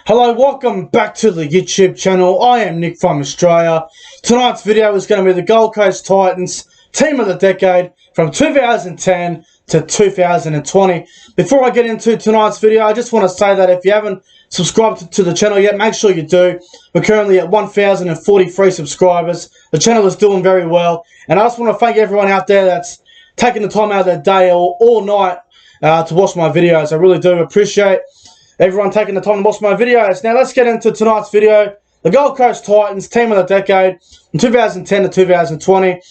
Hello, welcome back to the YouTube channel. I am Nick from Australia. Tonight's video is going to be the Gold Coast Titans Team of the Decade from 2010 to 2020. Before I get into tonight's video, I just want to say that if you haven't subscribed to the channel yet, make sure you do. We're currently at 1,043 subscribers. The channel is doing very well. And I just want to thank everyone out there that's taking the time out of their day or night to watch my videos. I really do appreciate everyone taking the time to watch my videos. Now let's get into tonight's video. The Gold Coast Titans Team of the Decade from 2010 to 2020.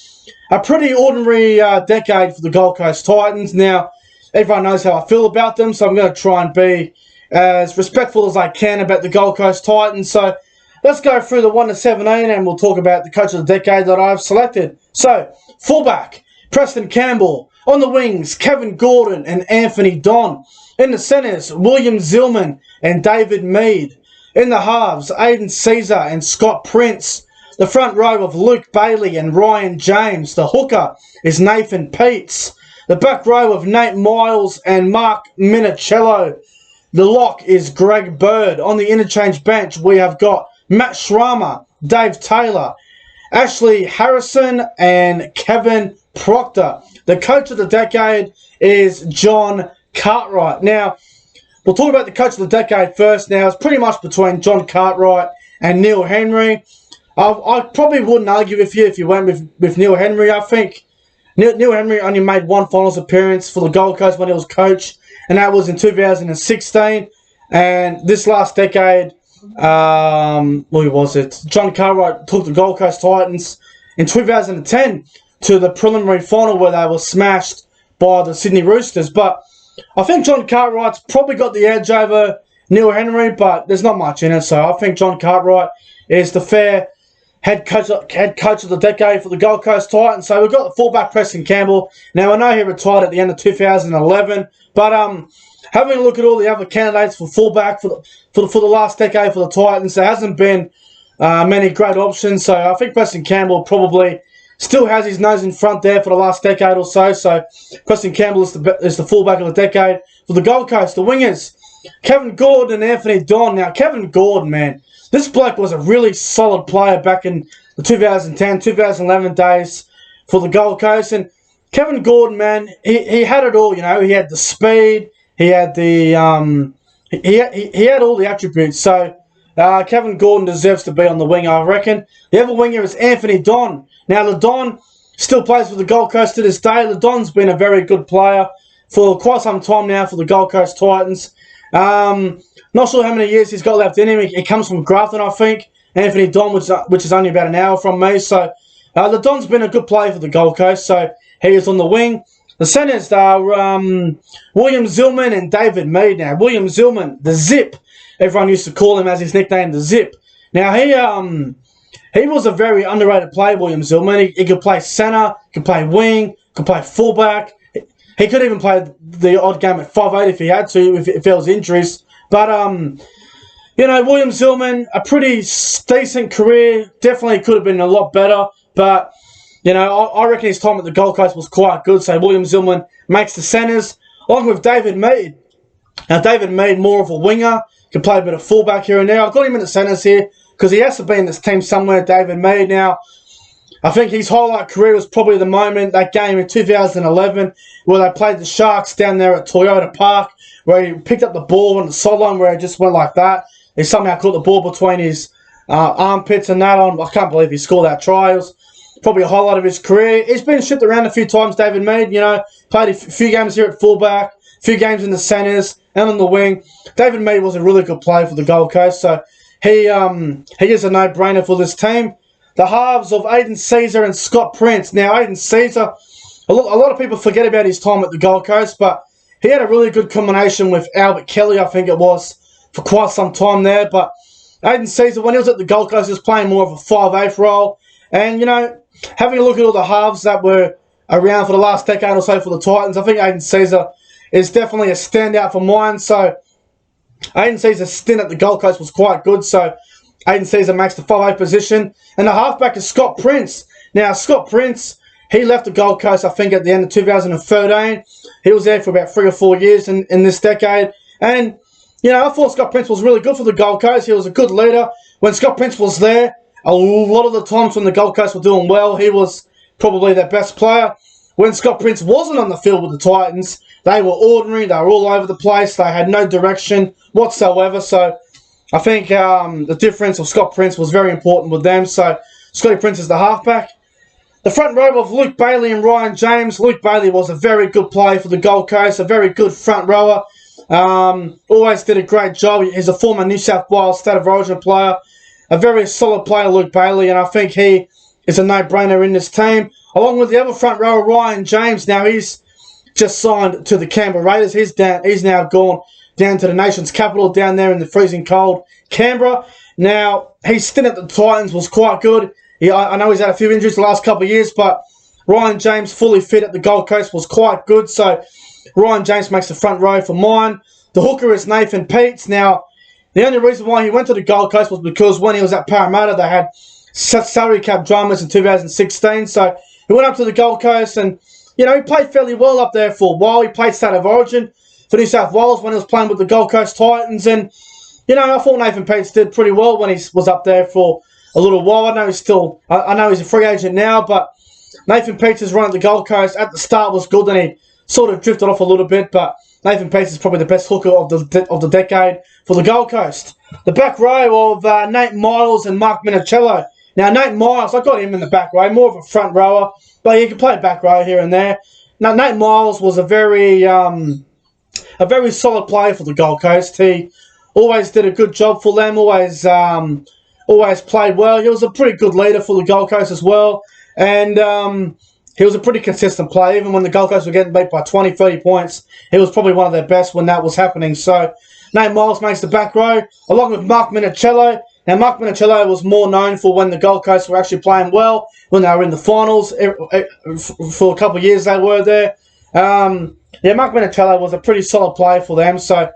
A pretty ordinary decade for the Gold Coast Titans. Now, everyone knows how I feel about them, so I'm going to try and be as respectful as I can about the Gold Coast Titans. So let's go through the 1 to 17 and we'll talk about the coach of the decade that I've selected. So, fullback, Preston Campbell. On the wings, Kevin Gordon and Anthony Don. In the centres, William Zillman and David Mead. In the halves, Aiden Caesar and Scott Prince. The front row of Luke Bailey and Ryan James. The hooker is Nathan Peets. The back row of Nate Miles and Mark Minicello. The lock is Greg Byrd. On the interchange bench, we have got Matt Sharma, Dave Taylor, Ashley Harrison and Kevin Proctor. The coach of the decade is John Cartwright. Now, we'll talk about the coach of the decade first. Now, it's pretty much between John Cartwright and Neil Henry. I probably wouldn't argue with you if you went with Neil Henry. I think Neil Henry only made one finals appearance for the Gold Coast when he was coach, and that was in 2016. And this last decade, what was it? John Cartwright took the Gold Coast Titans in 2010 to the preliminary final where they were smashed by the Sydney Roosters. But I think John Cartwright's probably got the edge over Neil Henry, but there's not much in it. So I think John Cartwright is the fair head coach of the decade for the Gold Coast Titans. So we've got the fullback Preston Campbell. Now I know he retired at the end of 2011, but having a look at all the other candidates for fullback for the last decade for the Titans, there hasn't been many great options. So I think Preston Campbell probably still has his nose in front there for the last decade or so. So Preston Campbell is the fullback of the decade for the Gold Coast. The wingers, Kevin Gordon and Anthony Don. Now, Kevin Gordon, man, this bloke was a really solid player back in the 2010, 2011 days for the Gold Coast. And Kevin Gordon, man, he had it all. You know, he had the speed, he had the he had all the attributes. So Kevin Gordon deserves to be on the wing, I reckon. The other winger is Anthony Don. Now, the Don still plays for the Gold Coast to this day. The Don's been a very good player for quite some time now for the Gold Coast Titans. Not sure how many years he's got left in him. He comes from Grafton, I think. Anthony Don, which is only about an hour from me. So the Don's been a good player for the Gold Coast. So he is on the wing. The centres are William Zillman and David Mead. Now, William Zillman, the Zip. Everyone used to call him as his nickname, the Zip. Now, he was a very underrated player, William Zillman. He could play centre, could play wing, could play fullback. He could even play the odd game at 5'8" if he had to, if there was injuries. But, you know, William Zillman, a pretty decent career. Definitely could have been a lot better. But, you know, I reckon his time at the Gold Coast was quite good. So William Zillman makes the centres, along with David Mead. Now, David Mead, more of a winger, can play a bit of fullback here and there. I've got him in the centres here because he has to be in this team somewhere, David Mead. Now, I think his highlight career was probably the moment, that game in 2011, where they played the Sharks down there at Toyota Park, where he picked up the ball on the sideline where he just went like that. He somehow caught the ball between his armpits and that on. I can't believe he scored that try. It was probably a highlight of his career. He's been shipped around a few times, David Mead. You know, played a few games here at fullback, a few games in the centres and on the wing. David Mead was a really good player for the Gold Coast, so he is a no-brainer for this team. The halves of Aiden Caesar and Scott Prince. Now, Aiden Caesar, a lot of people forget about his time at the Gold Coast, but he had a really good combination with Albert Kelly, I think it was, for quite some time there. But Aiden Caesar, when he was at the Gold Coast, he was playing more of a 5'8" role. And, you know, having a look at all the halves that were around for the last decade or so for the Titans, I think Aiden Caesar is definitely a standout for mine. So Aiden Caesar's stint at the Gold Coast was quite good. So Aiden Caesar makes the 5'8" position. And the halfback is Scott Prince. Now, Scott Prince, he left the Gold Coast, I think, at the end of 2013. He was there for about 3 or 4 years in this decade. And you know, I thought Scott Prince was really good for the Gold Coast. He was a good leader. When Scott Prince was there, a lot of the times when the Gold Coast were doing well, he was probably their best player. When Scott Prince wasn't on the field with the Titans, they were ordinary. They were all over the place. They had no direction whatsoever. So I think the difference of Scott Prince was very important with them. So Scotty Prince is the halfback. The front row of Luke Bailey and Ryan James. Luke Bailey was a very good player for the Gold Coast. A very good front rower. Always did a great job. He's a former New South Wales State of Origin player. A very solid player, Luke Bailey. And I think he is a no-brainer in this team. Along with the other front rower, Ryan James. Now he's just signed to the Canberra Raiders. He's now gone down to the nation's capital, down there in the freezing cold Canberra. Now, his stint at the Titans was quite good. I know he's had a few injuries the last couple of years, but Ryan James, fully fit at the Gold Coast, was quite good. So, Ryan James makes the front row for mine. The hooker is Nathan Peets. Now, the only reason why he went to the Gold Coast was because when he was at Parramatta, they had salary cap dramas in 2016. So, he went up to the Gold Coast and, you know, he played fairly well up there for a while. He played State of Origin for New South Wales when he was playing with the Gold Coast Titans. And, you know, I thought Nathan Peets did pretty well when he was up there for a little while. I know he's a free agent now, but Nathan Peets' run at the Gold Coast at the start was good, and he sort of drifted off a little bit, but Nathan Peets is probably the best hooker of the decade for the Gold Coast. The back row of Nate Miles and Mark Minicello. Now, Nate Miles, I got him in the back row, more of a front rower, but he can play back row here and there. Now, Nate Miles was a very solid player for the Gold Coast. He always did a good job for them, always played well. He was a pretty good leader for the Gold Coast as well, and he was a pretty consistent player. Even when the Gold Coast were getting beat by 20, 30 points, he was probably one of their best when that was happening. So, Nate Miles makes the back row, along with Mark Minicello. Now, Mark Minicello was more known for when the Gold Coast were actually playing well, when they were in the finals. For a couple of years they were there. Mark Minicello was a pretty solid player for them. So,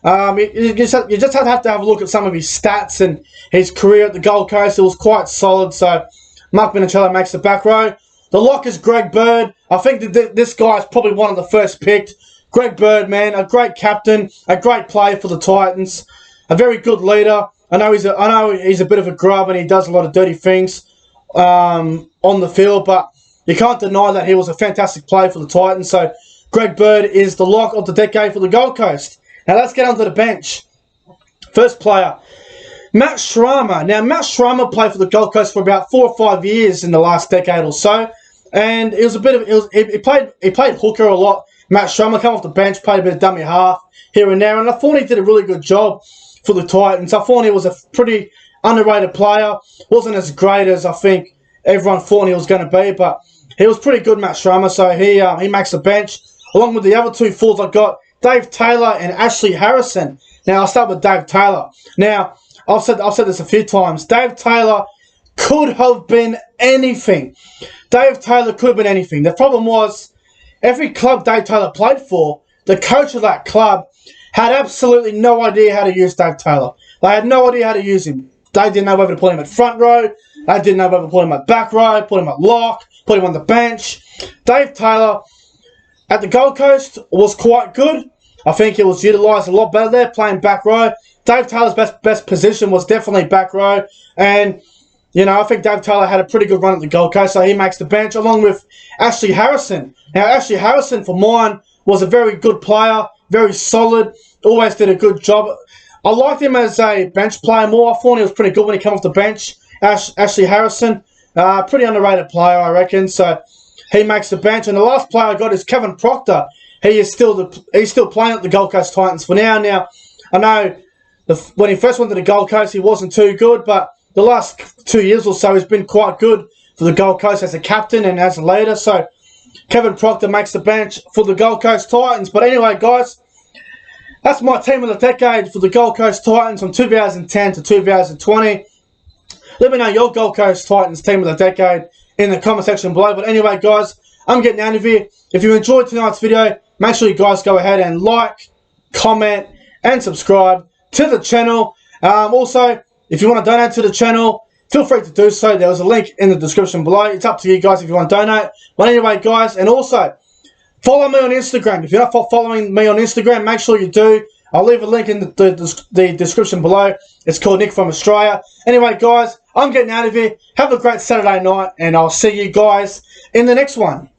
you just have to have a look at some of his stats and his career at the Gold Coast. It was quite solid. So, Mark Minicello makes the back row. The lock is Greg Byrd. I think that this guy is probably one of the first picked. Greg Byrd, man, a great captain, a great player for the Titans, a very good leader. I know he's a bit of a grub and he does a lot of dirty things on the field, but you can't deny that he was a fantastic player for the Titans. So Greg Byrd is the lock of the decade for the Gold Coast. Now let's get onto the bench. First player, Matt Sharma. Now Matt Sharma played for the Gold Coast for about 4 or 5 years in the last decade or so, and he played hooker a lot. Matt Sharma came off the bench, played a bit of dummy half here and there, and I thought he did a really good job for the Titans. I thought he was a pretty underrated player. Wasn't as great as I think everyone thought he was going to be, but he was pretty good, Matt Sharma. So he makes the bench along with the other two forwards. I got Dave Taylor and Ashley Harrison. Now I'll start with Dave Taylor. Now I've said this a few times. Dave Taylor could have been anything. Dave Taylor could have been anything. The problem was every club Dave Taylor played for, the coach of that club had absolutely no idea how to use Dave Taylor. They had no idea how to use him. They didn't know whether to put him at front row. They didn't know whether to put him at back row, put him at lock, put him on the bench. Dave Taylor at the Gold Coast was quite good. I think he was utilised a lot better there, playing back row. Dave Taylor's best position was definitely back row. And, you know, I think Dave Taylor had a pretty good run at the Gold Coast, so he makes the bench along with Ashley Harrison. Now, Ashley Harrison, for mine, was a very good player, very solid, always did a good job. I liked him as a bench player more. I thought he was pretty good when he came off the bench. Ashley Harrison, pretty underrated player, I reckon. So he makes the bench. And the last player I got is Kevin Proctor. He's still playing at the Gold Coast Titans for now. Now, I know when he first went to the Gold Coast, he wasn't too good, but the last 2 years or so, he's been quite good for the Gold Coast as a captain and as a leader. So Kevin Proctor makes the bench for the Gold Coast Titans. But anyway, guys, that's my team of the decade for the Gold Coast Titans from 2010 to 2020. Let me know your Gold Coast Titans team of the decade in the comment section below. But anyway, guys, I'm getting out of here. If you enjoyed tonight's video, make sure you guys go ahead and like, comment, and subscribe to the channel. Also, if you want to donate to the channel, feel free to do so. There was a link in the description below. It's up to you guys if you want to donate. But anyway, guys, and also follow me on Instagram. If you're not following me on Instagram, make sure you do. I'll leave a link in the description below. It's called Nick from Australia. Anyway, guys, I'm getting out of here. Have a great Saturday night, and I'll see you guys in the next one.